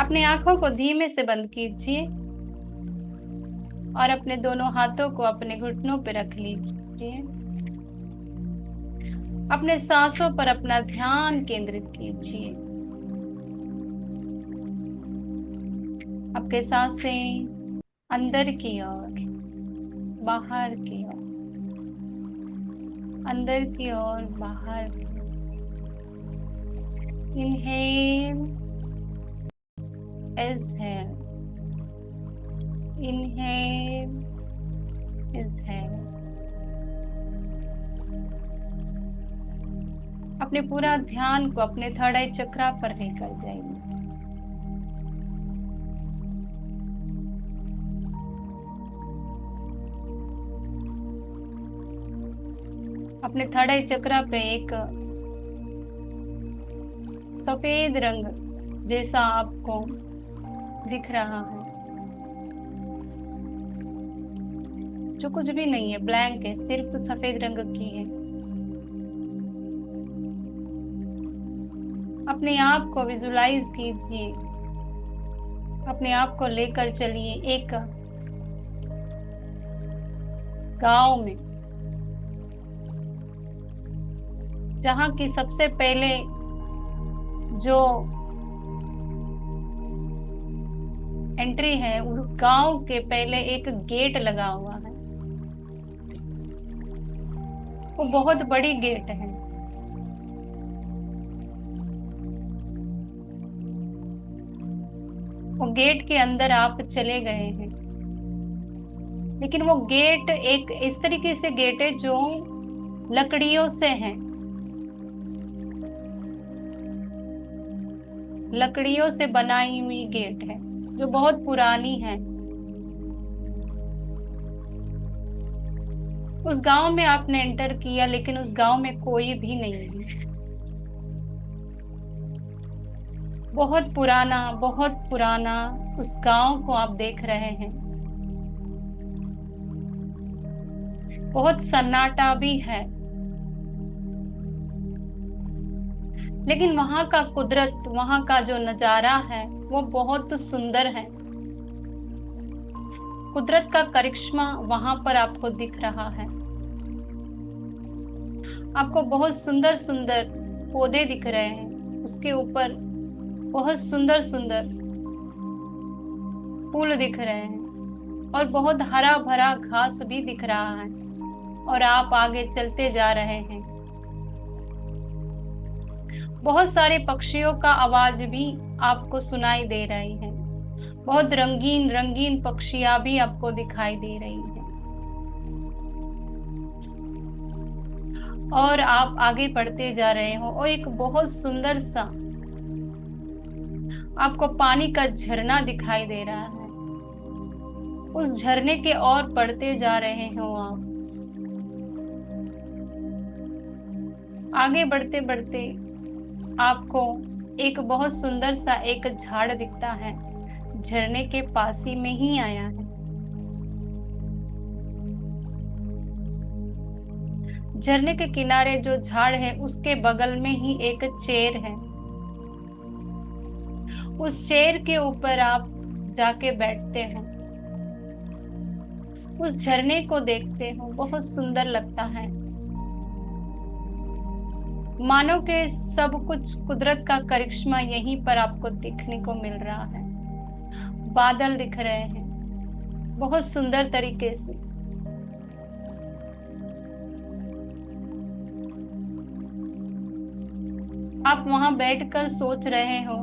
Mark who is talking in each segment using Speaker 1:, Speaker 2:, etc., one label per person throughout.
Speaker 1: अपनी आंखों को धीमे से बंद कीजिए और अपने दोनों हाथों को अपने घुटनों पर रख लीजिए। अपने सांसों पर अपना ध्यान केंद्रित कीजिए। आपके सांसें अंदर की ओर, बाहर की ओर, अंदर की ओर, बाहर की ओर। Inhale, exhale, inhale, exhale. अपने पूरा ध्यान को अपने थर्ड आई चक्रा पर लेकर जाइए। अपने थर्ड आई चक्रा पे एक सफेद रंग जैसा आपको दिख रहा है, जो कुछ भी नहीं है, ब्लैंक है, सिर्फ सफेद रंग की है। अपने आप को विजुलाइज कीजिए, अपने आप को लेकर चलिए एक गांव में, जहां की सबसे पहले जो एंट्री है, उस गांव के पहले एक गेट लगा हुआ है। वो बहुत बड़ी गेट है। वो गेट के अंदर आप चले गए हैं, लेकिन वो गेट एक इस तरीके से गेट है जो लकड़ियों से है, लकड़ियों से बनाई हुई गेट है जो बहुत पुरानी है। उस गांव में आपने एंटर किया, लेकिन उस गांव में कोई भी नहीं है। बहुत पुराना उस गांव को आप देख रहे हैं। बहुत सन्नाटा भी है, लेकिन वहां का कुदरत, वहां का जो नजारा है वो बहुत सुंदर है। कुदरत का करिश्मा वहां पर आपको दिख रहा है। आपको बहुत सुंदर सुंदर पौधे दिख रहे हैं, उसके ऊपर बहुत सुंदर सुंदर फूल दिख रहे हैं और बहुत हरा भरा घास भी दिख रहा है। और आप आगे चलते जा रहे हैं। बहुत सारे पक्षियों का आवाज भी आपको सुनाई दे रही है। बहुत रंगीन रंगीन पक्षियां भी आपको दिखाई दे रही हैं। और आप आगे बढ़ते जा रहे हो और एक बहुत सुंदर सा आपको पानी का झरना दिखाई दे रहा है। उस झरने के ओर बढ़ते जा रहे हो आप। आगे बढ़ते बढ़ते आपको एक बहुत सुंदर सा एक झाड़ दिखता है, झरने के पास ही में ही आया है। झरने के किनारे जो झाड़ है उसके बगल में ही एक चेयर है। उस चेयर के ऊपर आप जाके बैठते हो, उस झरने को देखते हो, बहुत सुंदर लगता है। मानो के सब कुछ कुदरत का करिश्मा यहीं पर आपको देखने को मिल रहा है। बादल दिख रहे हैं बहुत सुंदर तरीके से। आप वहां बैठकर सोच रहे हो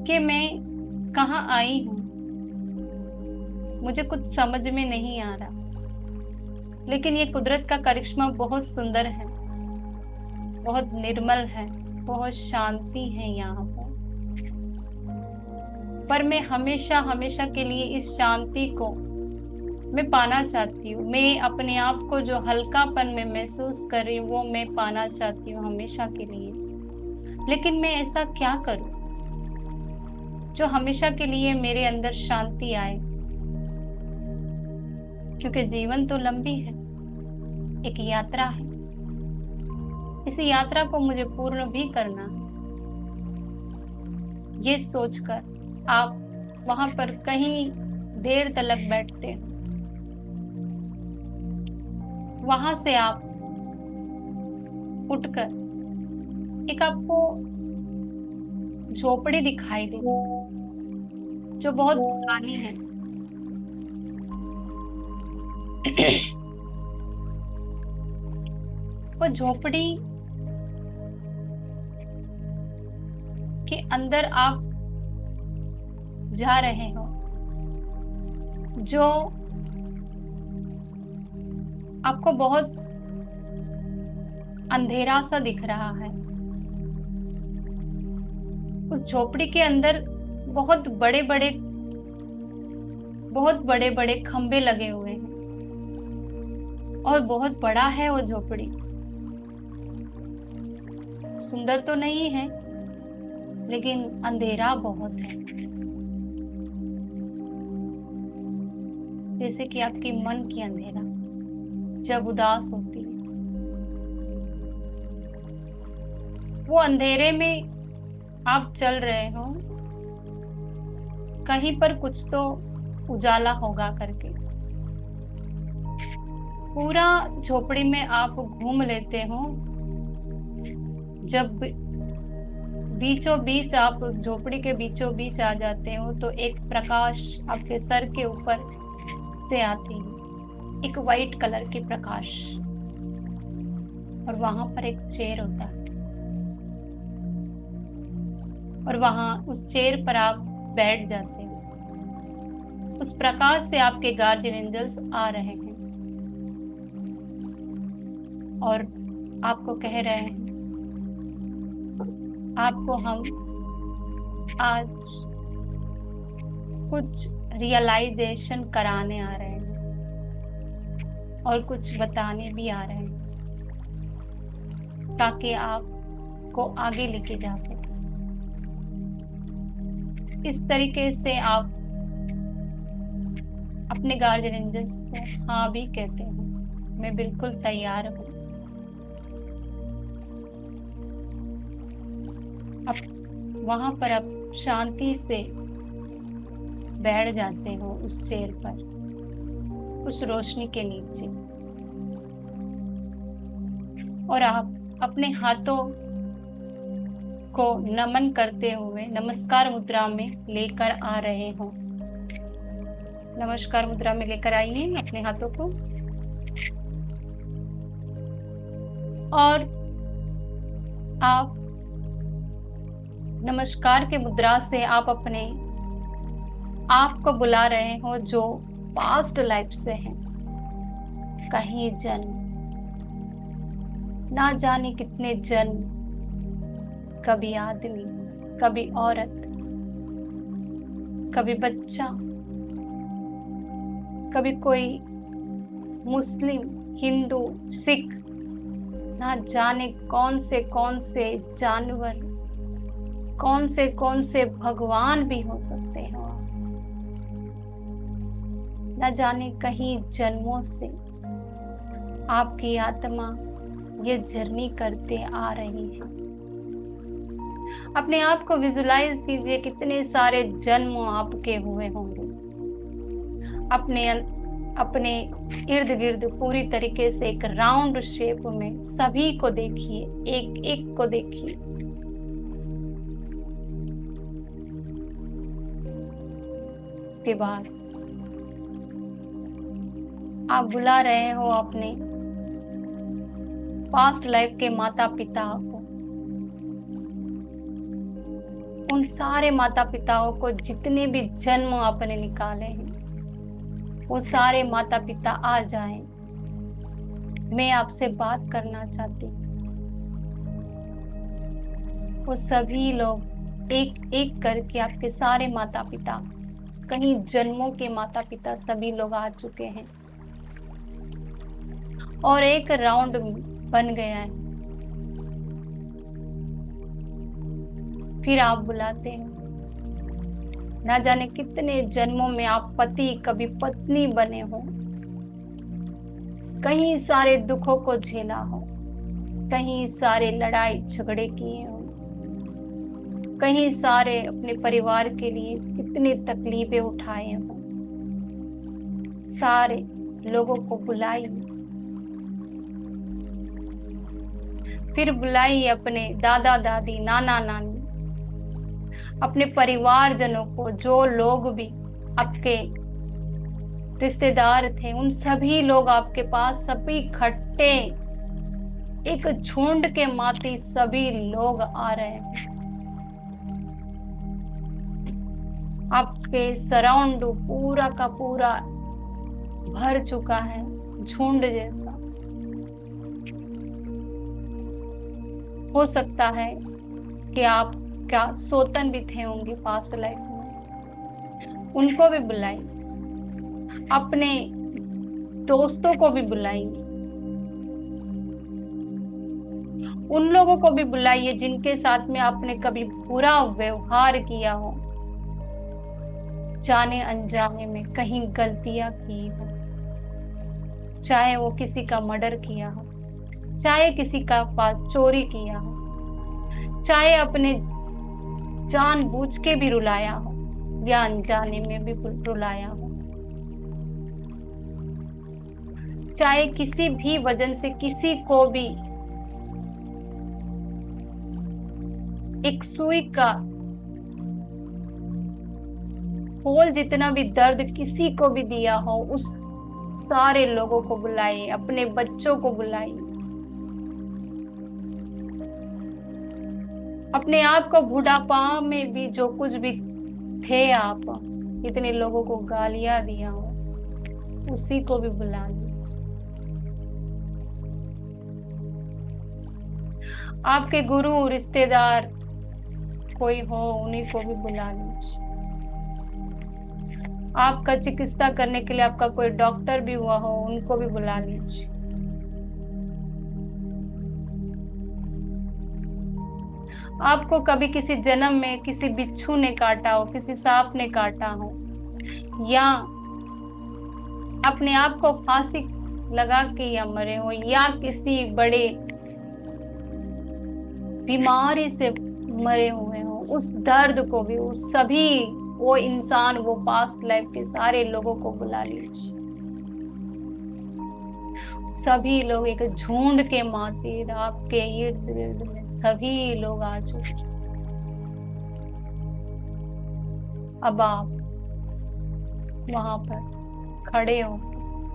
Speaker 1: कि मैं कहाँ आई हूँ, मुझे कुछ समझ में नहीं आ रहा। लेकिन ये कुदरत का करिश्मा बहुत सुंदर है, बहुत निर्मल है, बहुत शांति है यहाँ पर मैं हमेशा हमेशा के लिए इस शांति को मैं पाना चाहती हूँ। मैं अपने आप को जो हल्कापन में महसूस कर रही हूँ वो मैं पाना चाहती हूँ हमेशा के लिए। लेकिन मैं ऐसा क्या करूँ जो हमेशा के लिए मेरे अंदर शांति आए, क्योंकि जीवन तो लंबी है, एक यात्रा है। इस यात्रा को मुझे पूर्ण भी करना है। ये सोचकर आप वहां पर कहीं देर तलक बैठते हो। वहां से आप उठकर एक आपको झोपड़ी दिखाई देती जो बहुत पुरानी है। वो झोपड़ी के अंदर आप जा रहे हो, जो आपको बहुत अंधेरा सा दिख रहा है। उस झोपड़ी के अंदर बहुत बड़े बड़े खंबे लगे हुए हैं और बहुत बड़ा है वो झोपड़ी। सुंदर तो नहीं है, लेकिन अंधेरा बहुत है, जैसे कि आपकी मन की अंधेरा जब उदास होती है। वो अंधेरे में आप चल रहे हो, कहीं पर कुछ तो उजाला होगा करके। पूरा झोपड़ी में आप घूम लेते हो। जब बीचों बीच आप झोपड़ी के बीचों बीच आ जाते हो तो एक प्रकाश आपके सर के ऊपर से आती है, एक वाइट कलर की प्रकाश। और वहां पर एक चेयर होता है और वहां उस चेयर पर आप बैठ जाते हो। उस प्रकाश से आपके गार्डियन एंजल्स आ रहे हैं और आपको कह रहे हैं, आपको हम आज कुछ रियलाइजेशन कराने आ रहे हैं और कुछ बताने भी आ रहे हैं, ताकि आपको आगे लेके जा सके। इस तरीके से आप अपने गार्डियन एंजल्स को हाँ भी कहते हैं, मैं बिल्कुल तैयार हूँ। अब वहां पर आप शांति से बैठ जाते हो उस चेयर पर, उस रोशनी के नीचे, और आप अपने हाथों को नमन करते हुए नमस्कार मुद्रा में लेकर आ रहे हो। नमस्कार मुद्रा में लेकर आइए अपने हाथों को। और आप नमस्कार के मुद्रा से आप अपने आप को बुला रहे हो जो पास्ट लाइफ से है। कहीं जन्म, ना जाने कितने जन्म, कभी आदमी, कभी औरत, कभी बच्चा, कभी कोई मुस्लिम, हिंदू, सिख, ना जाने कौन से जानवर, कौन से भगवान भी हो सकते हो। ना जाने कहीं जन्मों से आपकी आत्मा ये जर्नी करते आ रही है। अपने आप को विजुलाइज कीजिए, कितने सारे जन्म आपके हुए होंगे। अपने इर्द गिर्द पूरी तरीके से एक राउंड शेप में सभी को देखिए, एक एक को देखिए। उसके बाद आप बुला रहे हो अपने पास्ट लाइफ के माता पिता को, उन सारे माता पिताओं को जितने भी जन्म आपने निकाले हैं, वो सारे माता पिता आ जाएं। मैं आपसे बात करना चाहती हूँ। वो सभी लोग एक एक करके आपके सारे माता पिता, कहीं जन्मों के माता पिता सभी लोग आ चुके हैं और एक राउंड बन गया है। फिर आप बुलाते हैं, ना जाने कितने जन्मों में आप पति कभी पत्नी बने हो, कहीं सारे दुखों को झेला हो, कहीं सारे लड़ाई झगड़े किए हो, कहीं सारे अपने परिवार के लिए कितनी तकलीफें उठाए हो, सारे लोगों को बुलाइए, फिर बुलाइए अपने दादा दादी, नाना नानी, अपने परिवारजनों को, जो लोग भी आपके रिश्तेदार थे, उन सभी लोग आपके पास, सभी इकट्ठे एक झुंड के माते सभी लोग आ रहे हैं। आपके सराउंड पूरा का पूरा भर चुका है, झुंड जैसा। हो सकता है कि आप क्या सोतन भी थे होंगे पास्ट लाइफ में, उनको भी बुलाइए, अपने दोस्तों को भी बुलाइए, उन लोगों को भी बुलाइए जिनके साथ में आपने कभी बुरा व्यवहार किया हो, जाने अनजाने में कहीं गलतियां की हो, चाहे वो किसी का मर्डर किया हो, चाहे किसी का पास चोरी किया हो, चाहे अपने जानबूझ के भी रुलाया हो या अनजाने में भी रुलाया हो, चाहे किसी भी वजह से किसी को भी एक सुई का होल जितना भी दर्द किसी को भी दिया हो, उस सारे लोगों को बुलाइए, अपने बच्चों को बुलाइए, अपने आप को बुढ़ापा में भी जो कुछ भी थे आप, इतने लोगों को गालियां दिया हो, उसी को भी बुला लीजिए। आपके गुरु रिश्तेदार कोई हो, उन्हीं को भी बुला लीजिए। आपका चिकित्सा करने के लिए आपका कोई डॉक्टर भी हुआ हो, उनको भी बुला लीजिए। आपको कभी किसी जन्म में किसी बिच्छू ने काटा हो, किसी सांप ने काटा हो, या अपने आप को फांसी लगा के या मरे हो, या किसी बड़े बीमारी से मरे हुए हो, उस दर्द को भी, उस सभी वो इंसान, वो पास्ट लाइफ के सारे लोगों को बुला लीजिए। सभी लोग एक झुंड के माते आपके इर्द गिर्द में सभी लोग आ चुके। अब आप वहां पर खड़े हो,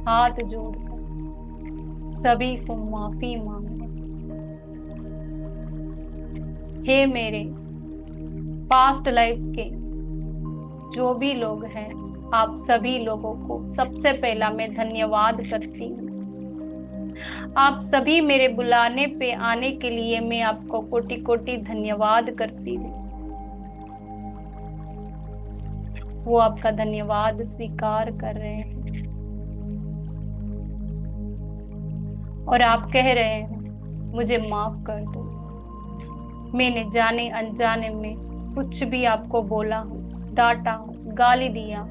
Speaker 1: हाथ जोड़कर सभी को माफी मांगे। हे मेरे पास्ट लाइफ के जो भी लोग हैं, आप सभी लोगों को सबसे पहला मैं धन्यवाद करती हूँ। आप सभी मेरे बुलाने पे आने के लिए मैं आपको कोटि कोटि धन्यवाद करती हूँ। वो आपका धन्यवाद स्वीकार कर रहे हैं और आप कह रहे हैं मुझे माफ कर दो, मैंने जाने अनजाने में कुछ भी आपको बोला हो, डांटा हो, गाली दिया,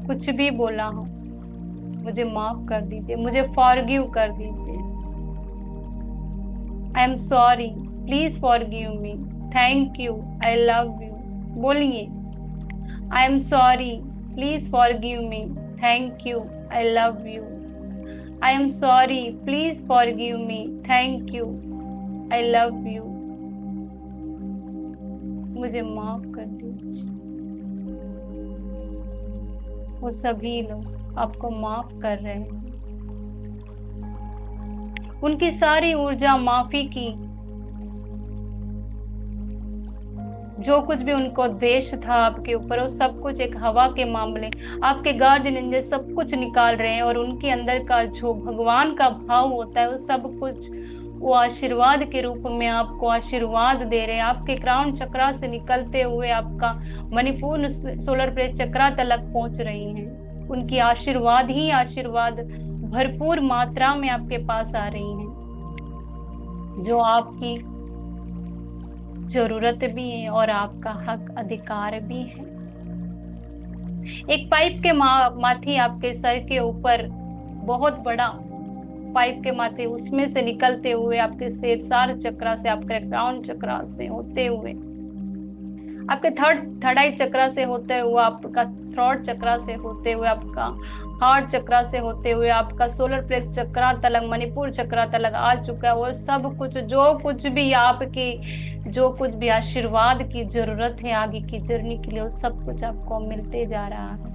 Speaker 1: कुछ भी बोला हो, मुझे माफ कर दीजिए, मुझे फॉरगिव कर दीजिए। I am sorry, please forgive me, thank you, I love you. बोलिए, I am sorry, please forgive me, thank you, I love you. I am sorry, please forgive me, thank you, I love you. मुझे माफ कर दीजिए। वो सभी लोग आपको माफ कर रहे हैं। उनकी सारी ऊर्जा माफी की, जो कुछ भी उनको द्वेष था आपके ऊपर, वो सब कुछ एक हवा के मामले आपके गार्जियन एंजल सब कुछ निकाल रहे हैं, और उनके अंदर का जो भगवान का भाव होता है वो सब कुछ वो आशीर्वाद के रूप में आपको आशीर्वाद दे रहे हैं। आपके क्राउन चक्रा से निकलते हुए आपका मणिपुर सोलर प्लेट चक्रा तक पहुंच रही हैं। उनकी आशीर्वाद ही आशीर्वाद भरपूर मात्रा में आपके पास आ रही हैं, जो आपकी जरूरत भी है और आपका हक अधिकार भी है। एक पाइप के माथी आपके सर के ऊपर बहुत बड़ा पाइप के माथे उसमें से निकलते हुए आपके शीर्षार्थ चक्रा से, आपके क्राउन चक्रा से होते हुए, आपके थर्ड आई चक्रा से होते हुए, आपका थ्रोट चक्रा से होते हुए, आपका हार्ट चक्रा से होते हुए, आपका सोलर प्लेक्स चक्रा तलक, मणिपुर चक्रा तलक आ चुका है। और सब कुछ जो कुछ भी आपकी, जो कुछ भी आशीर्वाद की जरूरत है आगे की जर्नी के लिए, वो सब कुछ आपको मिलते जा रहा है।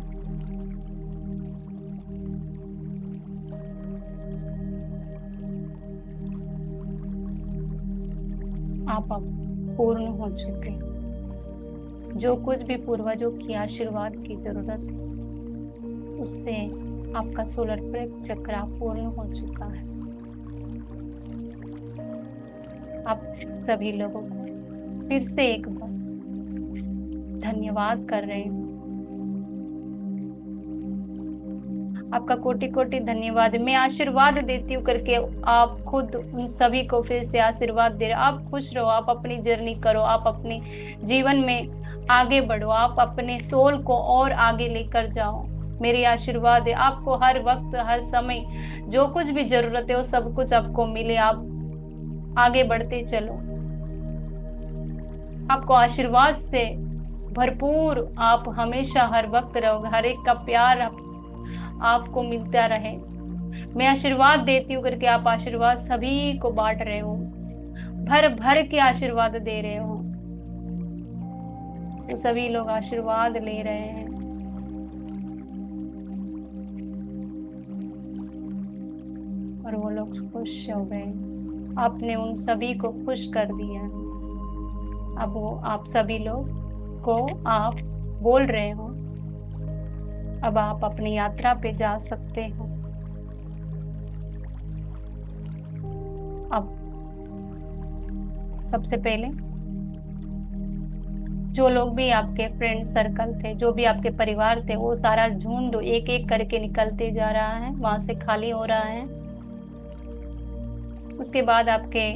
Speaker 1: आप अब पूर्ण हो चुके हैं। जो कुछ भी पूर्वजों की आशीर्वाद की जरूरत है उससे आपका सोलर प्लेक्स चक्रा पूर्ण हो चुका है। आप सभी लोगों को फिर से एक बार धन्यवाद कर रहे हैं। आपका कोटि कोटि धन्यवाद। मैं आशीर्वाद देती हूँ करके आप खुद उन सभी को फिर से आशीर्वाद दे रहे। आप खुश रहो, आप अपनी जर्नी करो, आप अपने जीवन में आगे बढ़ो, आप अपने सोल को और आगे लेकर जाओ। मेरी आशीर्वाद है आपको हर वक्त हर समय जो कुछ भी जरूरत है वो सब कुछ आपको मिले। आप आगे बढ़ते चलो, आपको आशीर्वाद से भरपूर आप हमेशा हर वक्त रहोगे, हर एक का प्यार आपको मिलता रहे। मैं आशीर्वाद देती हूँ करके आप आशीर्वाद सभी को बांट रहे हो, भर भर के आशीर्वाद दे रहे हो। तो सभी लोग आशीर्वाद ले रहे हैं और वो लोग खुश हो गए। आपने उन सभी को खुश कर दिया। अब वो आप सभी लोग को आप बोल रहे हो अब आप अपनी यात्रा पे जा सकते हो। अब सबसे पहले जो लोग भी आपके फ्रेंड सर्कल थे, जो भी आपके परिवार थे, वो सारा झुंड एक एक करके निकलते जा रहा है, वहां से खाली हो रहा है। उसके बाद आपके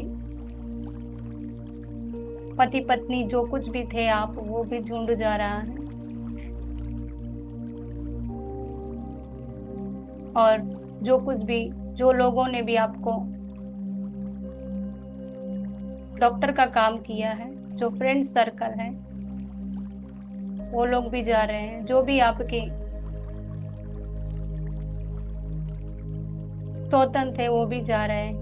Speaker 1: पति पत्नी जो कुछ भी थे आप, वो भी झुंड जा रहा है। और जो कुछ भी, जो लोगों ने भी आपको डॉक्टर का काम किया है, जो फ्रेंड सर्कल है, वो लोग भी जा रहे हैं। जो भी आपके स्वतंत्र थे वो भी जा रहे हैं।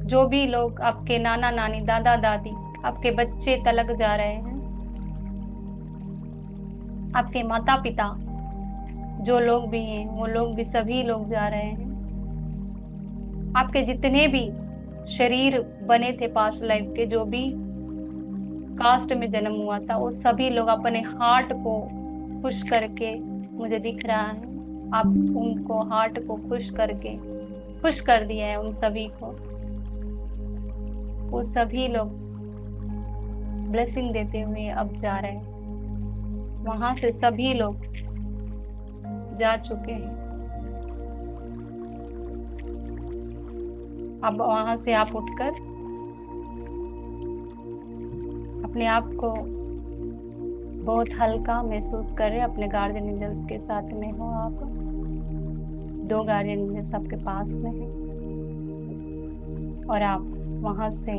Speaker 1: जो भी लोग आपके नाना नानी दादा दादी, आपके बच्चे तलक जा रहे हैं। आपके माता पिता जो लोग भी हैं वो लोग भी सभी लोग जा रहे हैं। आपके जितने भी शरीर बने थे पास्ट लाइफ के, जो भी कास्ट में जन्म हुआ था, वो सभी लोग अपने हार्ट को खुश करके, मुझे दिख रहा है आप उनको हार्ट को खुश करके खुश कर दिया है उन सभी को। वो सभी लोग ब्लेसिंग देते हुए अब जा रहे हैं। वहां से सभी लोग जा चुके हैं। अब वहां से आप उठकर अपने आप को बहुत हल्का महसूस कर रहे हैं। अपने गार्डियन एंजल्स के साथ में हो आप। 2 गार्डियन एंजल्स आपके पास में है और आप वहां से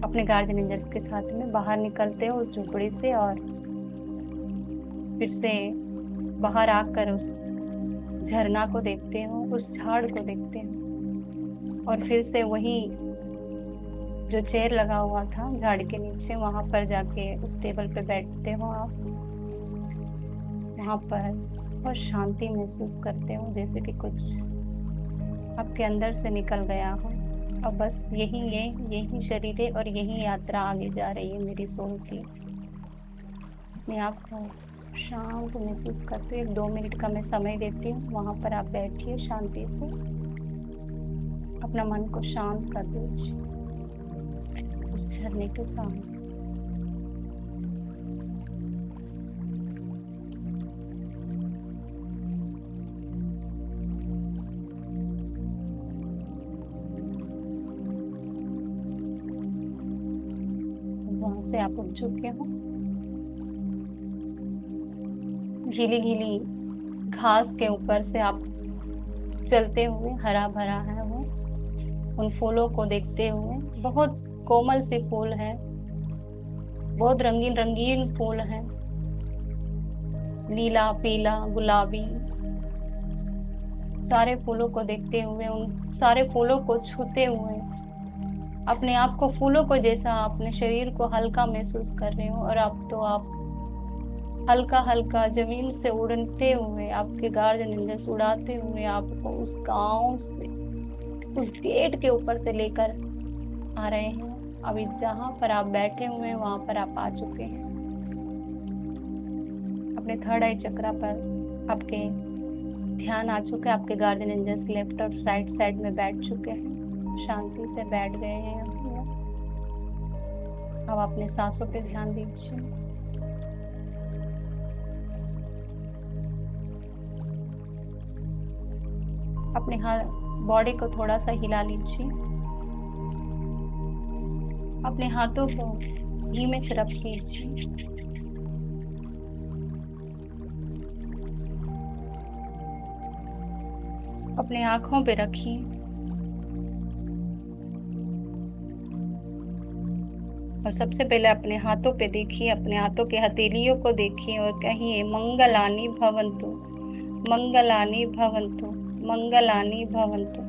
Speaker 1: अपने गार्डियन एंजल्स के साथ में बाहर निकलते हो उस झोपड़ी से, और फिर से बाहर आकर उस झरना को देखते हो, उस झाड़ को देखते हो, और फिर से वही जो चेयर लगा हुआ था झाड़ के नीचे, वहां पर जाके उस टेबल पे बैठते हो आप। वहां पर बहुत शांति महसूस करते हो, जैसे कि कुछ आपके अंदर से निकल गया हो। अब बस यही शरीर है और यही यात्रा आगे जा रही है मेरी सोल की। मैं आपको शांत महसूस करते हुए 2 मिनट का मैं समय देती हूँ। वहां पर आप बैठिए शांति से, अपना मन को शांत कर दीजिए उस झरने के सामने। वहां से आप उठ चुके हो। गीली गीली घास के ऊपर से आप चलते हुए, हरा भरा है वो। उन फूलों को देखते हुए, बहुत कोमल से फूल है, बहुत रंगीन रंगीन फूल है, नीला, पीला, गुलाबी, सारे फूलों को देखते हुए, उन सारे फूलों को छूते हुए अपने आप को फूलों को जैसा अपने शरीर को हल्का महसूस कर रहे हो। और अब तो आप हल्का हल्का जमीन से उड़ते हुए, आपके गार्डन एंजल्स उड़ाते हुए आपको उस गांव से, उस गेट के ऊपर से लेकर आ रहे हैं। अभी जहां पर आप बैठे हुए हैं वहां पर आप आ चुके हैं। अपने थर्ड आई चक्रा पर आपके ध्यान आ चुका है। आपके गार्डन एंजल्स लेफ्ट और राइट साइड में बैठ चुके हैं, शांति से बैठ गए हैं। अब अपने सांसों पे ध्यान दीजिए। अपने बॉडी को थोड़ा सा हिला लीजिए। अपने हाथों को धीमे से रख लीजिए। अपने आंखों पे रखिए। और सबसे पहले अपने हाथों पे देखिए, अपने हाथों के हथेलियों को देखिए और कहिए मंगलानि भवन्तु, मंगलानि भवन्तु, मंगलानि भवन्तु।